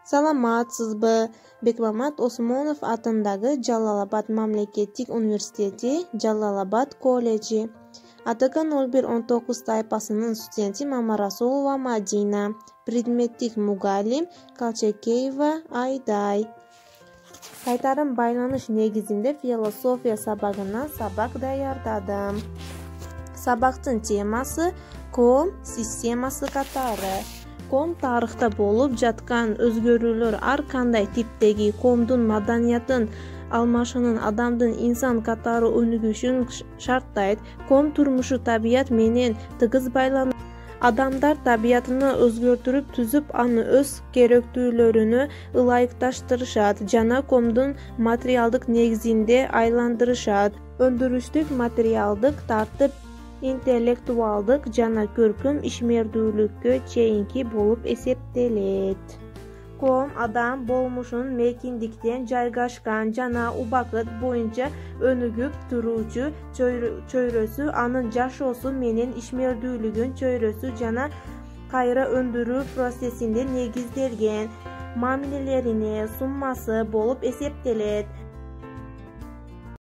Саламатсызбы? Бекмамат Осмонов атындагы Жалал-Абад мамлекеттик университети, Жалал-Абад колледжи. АТК 0119 тайпасынын студенти Мамарасулова Мадина. Предметтик мугалим Калчекеева Айдай. Кайтарым байланыш негизинде философия сабагынан сабак даярдадым. Сабактын темасы ком системасы катары. Ком тарыхта болуп жаткан өзгөрүүлөр ар кандай типтеги комдун маданиятын алмашынын адамдын инсан катары өнүгүшүн шарттайт. Ком турмушу табият менен тыгыз байланып, адамдар табиятыны өзгөртүрүп түзүп, аны өз керектүүлөрүнө ылайыкташтырышат жана комдун материалдык негизинде айландырышат. Өндүрүштүк, материалдык, тартып, интеллектуалдык жана көркөм ишмердүүлүккө чейинки болуп эсептелет. Ком адам болмушун мейкиндиктен жайгашкан жана убакыт боюнча өнүгүп туруучу чөйрөсү, анын жашоосу менен ишмердүүлүгүнүн чөйрөсү жана кайра өндүрүү процессинде негизделген мамилелерине суммасы болуп эсептелет.